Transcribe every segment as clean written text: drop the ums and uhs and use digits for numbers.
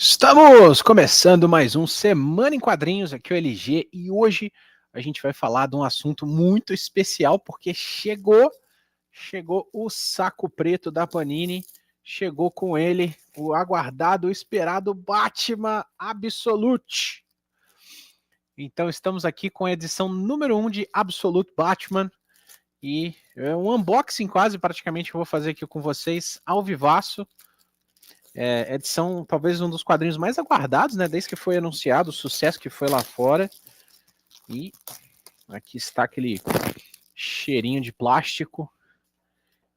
Estamos começando mais um Semana em Quadrinhos, aqui é o LG, e hoje a gente vai falar de um assunto muito especial, porque chegou o saco preto da Panini, chegou com ele o aguardado, o esperado Batman Absolute. Então estamos aqui com a edição número 1 de Absolute Batman, e é um unboxing quase praticamente que eu vou fazer aqui com vocês, ao vivaço. Edição, talvez um dos quadrinhos mais aguardados, né? Desde que foi anunciado, o sucesso que foi lá fora. E aqui está aquele cheirinho de plástico.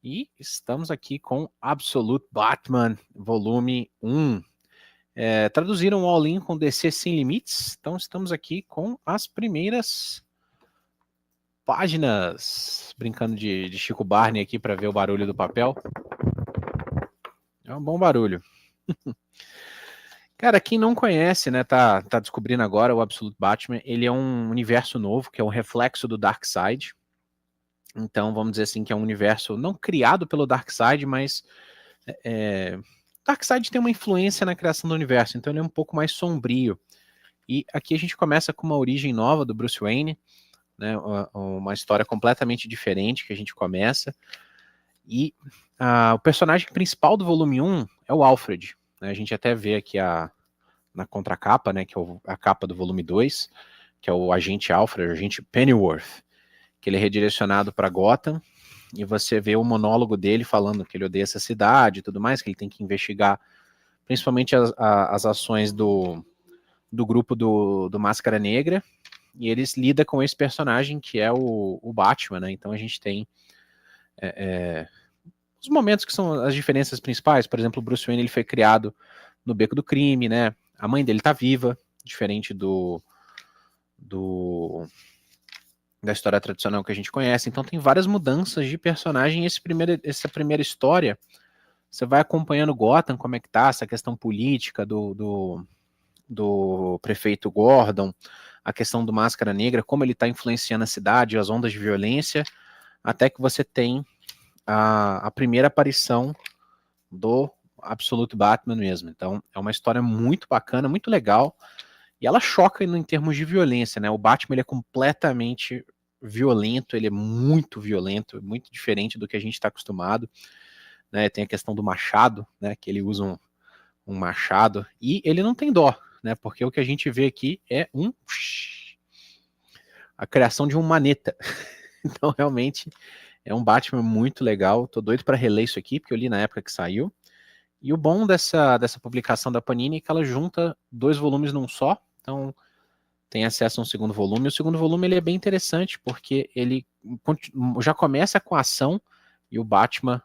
E estamos aqui com Absolute Batman, volume 1. Traduziram o All-In com DC Sem Limites. Então estamos aqui com as primeiras páginas. Brincando de Chico Barney aqui para ver o barulho do papel. É um bom barulho. Cara, quem não conhece, né, tá descobrindo agora o Absolute Batman. Ele é um universo novo, que é um reflexo do Darkseid. Então, vamos dizer assim, que é um universo não criado pelo Darkseid, mas Darkseid tem uma influência na criação do universo, então ele é um pouco mais sombrio. E aqui a gente começa com uma origem nova do Bruce Wayne, né, uma história completamente diferente que a gente começa. E o personagem principal do volume 1 é o Alfred. Né, a gente até vê aqui na contracapa, né, que é a capa do volume 2, que é o agente Alfred, o agente Pennyworth, que ele é redirecionado para Gotham, e você vê o monólogo dele falando que ele odeia essa cidade e tudo mais, que ele tem que investigar principalmente as ações do grupo do Máscara Negra, e eles lidam com esse personagem que é o Batman, né? Então a gente tem os momentos que são as diferenças principais. Por exemplo, o Bruce Wayne ele foi criado no beco do crime, né? A mãe dele tá viva, diferente da história tradicional que a gente conhece. Então tem várias mudanças de personagem. Essa primeira história, você vai acompanhando Gotham, como é que tá, essa questão política do prefeito Gordon, a questão do Máscara Negra, como ele tá influenciando a cidade, as ondas de violência, até que você tem a primeira aparição do Absolute Batman mesmo. Então é uma história muito bacana, muito legal, e ela choca em termos de violência, né? O Batman ele é completamente violento, ele é muito violento, muito diferente do que a gente está acostumado, né? Tem a questão do machado, né? Que ele usa um machado, e ele não tem dó, né? Porque o que a gente vê aqui é a criação de um maneta. Então realmente é um Batman muito legal. Tô doido para reler isso aqui, porque eu li na época que saiu. E o bom dessa publicação da Panini é que ela junta 2 volumes num só. Então tem acesso a um segundo volume. O segundo volume ele é bem interessante, porque ele já começa com a ação e o Batman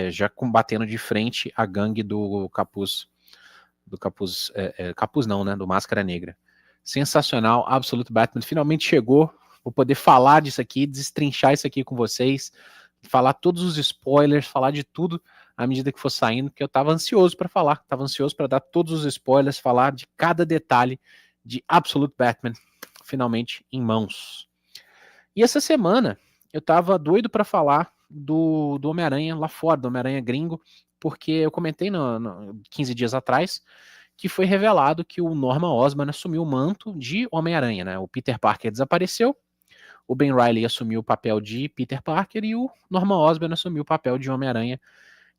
já combatendo de frente a gangue do capuz. Capuz não, né? Do Máscara Negra. Sensacional, Absolute Batman. Finalmente chegou. Vou poder falar disso aqui, destrinchar isso aqui com vocês, falar todos os spoilers, falar de tudo à medida que for saindo, porque eu estava ansioso para falar, estava ansioso para dar todos os spoilers, falar de cada detalhe de Absolute Batman, finalmente em mãos. E essa semana eu estava doido para falar do Homem-Aranha lá fora, do Homem-Aranha gringo, porque eu comentei 15 dias atrás que foi revelado que o Norman Osborn assumiu o manto de Homem-Aranha, né? O Peter Parker desapareceu, o Ben Reilly assumiu o papel de Peter Parker e o Norman Osborn assumiu o papel de Homem-Aranha.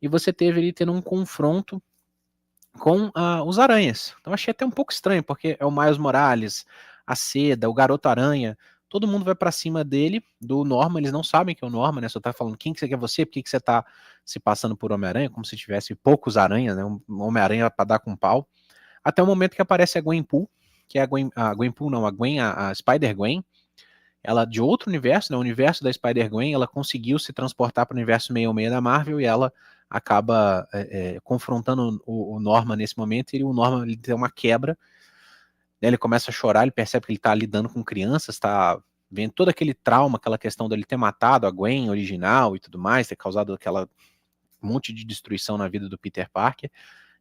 E você teve ele tendo um confronto com os Aranhas. Então achei até um pouco estranho, porque é o Miles Morales, a Seda, o Garoto-Aranha, todo mundo vai para cima dele, do Norman, eles não sabem que é o Norman, né? Só tá falando quem que você quer por que você tá se passando por Homem-Aranha, como se tivesse poucos aranhas, né? Um Homem-Aranha para dar com pau. Até o momento que aparece a Gwenpool, que é a Gwenpool não, a Spider-Gwen, ela de outro universo, né, o universo da Spider-Gwen, ela conseguiu se transportar para o universo 616 da Marvel e ela acaba confrontando o Norman nesse momento, e o Norman ele tem uma quebra, né, ele começa a chorar, ele percebe que ele está lidando com crianças, está vendo todo aquele trauma, aquela questão dele ter matado a Gwen original e tudo mais, ter causado aquela monte de destruição na vida do Peter Parker,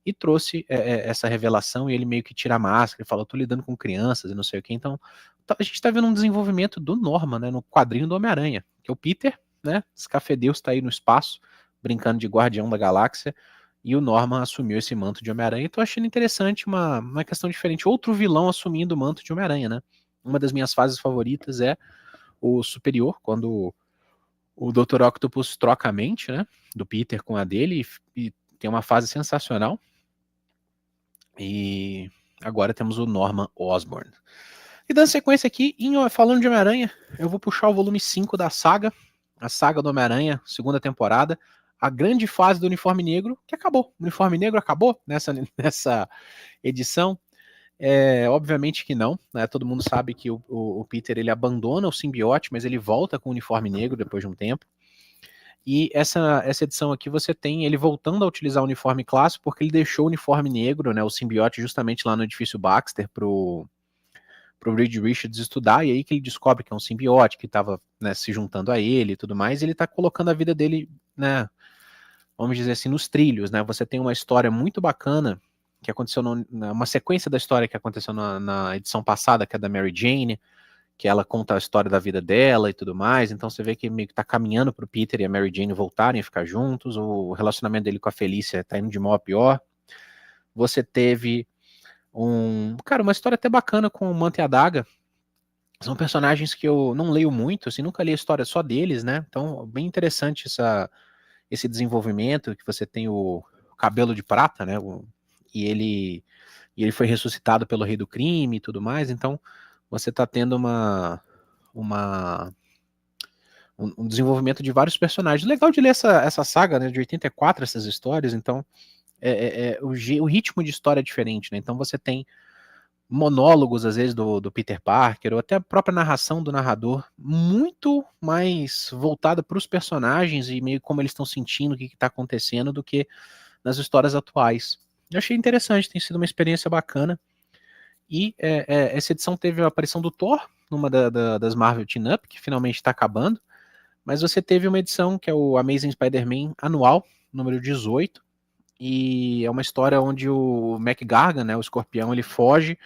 e trouxe essa revelação, e ele meio que tira a máscara e fala, eu tô lidando com crianças e não sei o que. Então a gente tá vendo um desenvolvimento do Norman, né, no quadrinho do Homem-Aranha, que é o Peter, né, escafedeus, tá aí no espaço, brincando de Guardião da Galáxia, e o Norman assumiu esse manto de Homem-Aranha. Tô achando interessante uma questão diferente. Outro vilão assumindo o manto de Homem-Aranha, né? Uma das minhas fases favoritas é o Superior, quando o Dr. Octopus troca a mente, né? Do Peter com a dele, e tem uma fase sensacional. E agora temos o Norman Osborn. E dando sequência aqui, falando de Homem-Aranha, eu vou puxar o volume 5 da saga, a saga do Homem-Aranha, segunda temporada, a grande fase do Uniforme Negro, que acabou. O Uniforme Negro acabou nessa edição. Obviamente que não, né? Todo mundo sabe que o Peter ele abandona o simbiote, mas ele volta com o Uniforme Negro depois de um tempo. E essa edição aqui você tem ele voltando a utilizar o uniforme clássico, porque ele deixou o uniforme negro, né, o simbiote, justamente lá no edifício Baxter pro Reed Richards estudar, e aí que ele descobre que é um simbiote, que estava, né, se juntando a ele e tudo mais, e ele está colocando a vida dele, né, vamos dizer assim, nos trilhos, né? Você tem uma história muito bacana que aconteceu, uma sequência da história que aconteceu na edição passada, que é da Mary Jane, que ela conta a história da vida dela e tudo mais, então você vê que meio que tá caminhando pro Peter e a Mary Jane voltarem a ficar juntos, o relacionamento dele com a Felícia tá indo de mal a pior. Você teve uma história até bacana com o Manta e a Adaga. São personagens que eu não leio muito, assim, nunca li a história só deles, né? Então, bem interessante esse desenvolvimento, que você tem o Cabelo de Prata, né? E ele foi ressuscitado pelo Rei do Crime e tudo mais, então você está tendo um desenvolvimento de vários personagens. Legal de ler essa saga, né, de 84, essas histórias, então o ritmo de história é diferente, né? Então você tem monólogos, às vezes, do Peter Parker, ou até a própria narração do narrador, muito mais voltada para os personagens e meio como eles estão sentindo, o que está acontecendo, do que nas histórias atuais. Eu achei interessante, tem sido uma experiência bacana. E essa edição teve a aparição do Thor, numa das Marvel Team Up, que finalmente está acabando, mas você teve uma edição que é o Amazing Spider-Man anual, número 18, e é uma história onde o McGargan, né, o escorpião, ele foge.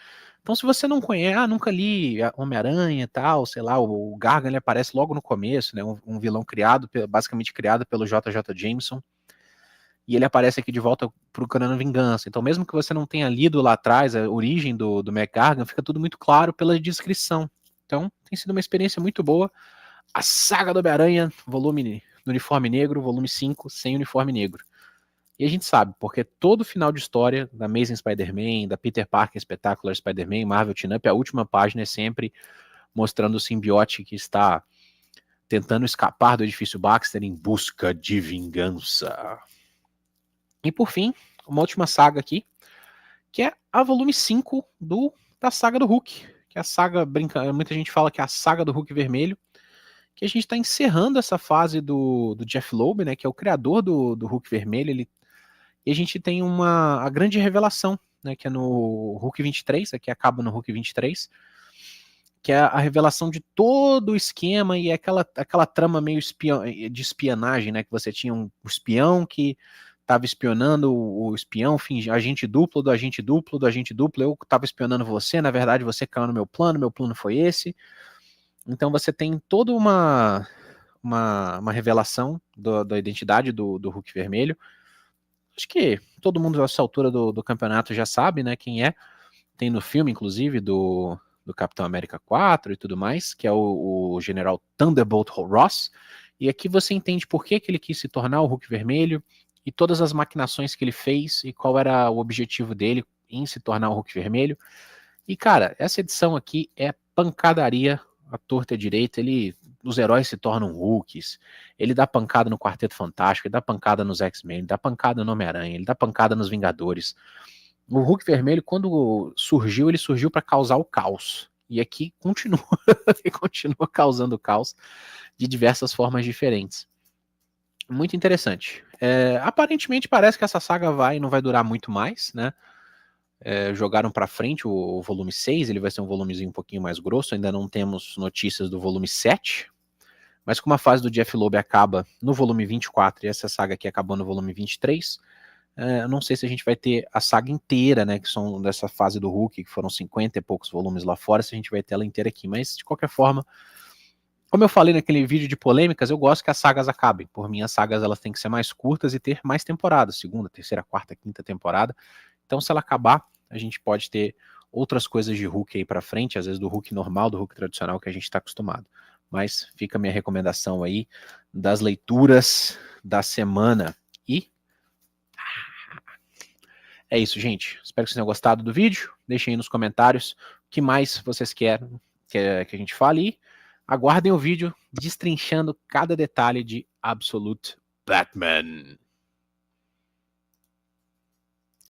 Então, se você não conhece, nunca li Homem-Aranha e tal, sei lá, o Gargan ele aparece logo no começo, né, um vilão basicamente criado pelo J.J. Jameson, e ele aparece aqui de volta procurando vingança. Então, mesmo que você não tenha lido lá atrás a origem do McGargan, fica tudo muito claro pela descrição. Então, tem sido uma experiência muito boa. A saga do Homem-Aranha, volume do Uniforme Negro, volume 5, sem uniforme negro. E a gente sabe, porque todo final de história da Amazing Spider-Man, da Peter Parker Spectacular Spider-Man, Marvel Team Up, a última página é sempre mostrando o simbiote que está tentando escapar do edifício Baxter em busca de vingança. E por fim, uma última saga aqui, que é a volume 5 da saga do Hulk, que é a saga, muita gente fala que é a saga do Hulk vermelho, que a gente está encerrando essa fase do Jeff Loeb, né, que é o criador do Hulk vermelho, e a gente tem a grande revelação, né, que é no Hulk 23, aqui acaba no Hulk 23, que é a revelação de todo o esquema e aquela trama meio de espionagem, né, que você tinha um espião que estava espionando o espião, agente duplo do agente duplo do agente duplo, eu estava espionando você, na verdade você caiu no meu plano foi esse. Então você tem toda uma revelação da identidade do Hulk vermelho. Acho que todo mundo a essa altura do campeonato já sabe, né, quem é. Tem no filme, inclusive, do Capitão América 4 e tudo mais, que é o General Thunderbolt Ross. E aqui você entende por que ele quis se tornar o Hulk vermelho e todas as maquinações que ele fez e qual era o objetivo dele em se tornar o Hulk vermelho. E, cara, essa edição aqui é pancadaria à torta e à direita. Os heróis se tornam Hulks, ele dá pancada no Quarteto Fantástico, ele dá pancada nos X-Men, ele dá pancada no Homem-Aranha, ele dá pancada nos Vingadores. O Hulk vermelho, quando surgiu, ele surgiu para causar o caos. E aqui continua, continua causando caos de diversas formas diferentes. Muito interessante. Aparentemente parece que essa saga não vai durar muito mais, né? Jogaram para frente o volume 6, ele vai ser um volumezinho um pouquinho mais grosso, ainda não temos notícias do volume 7, mas como a fase do Jeff Loeb acaba no volume 24 e essa saga aqui acabou no volume 23, eu não sei se a gente vai ter a saga inteira, né, que são dessa fase do Hulk, que foram 50 e poucos volumes lá fora, se a gente vai ter ela inteira aqui, mas de qualquer forma, Como eu falei naquele vídeo de polêmicas, eu gosto que as sagas acabem. Por mim, as sagas elas têm que ser mais curtas e ter mais temporadas, segunda, terceira, quarta, quinta temporada. Então, se ela acabar, a gente pode ter outras coisas de Hulk aí pra frente, às vezes do Hulk normal, do Hulk tradicional que a gente está acostumado. Mas fica a minha recomendação aí das leituras da semana. E é isso, gente. Espero que vocês tenham gostado do vídeo. Deixem aí nos comentários o que mais vocês querem que a gente fale. E aguardem o vídeo destrinchando cada detalhe de Absolute Batman.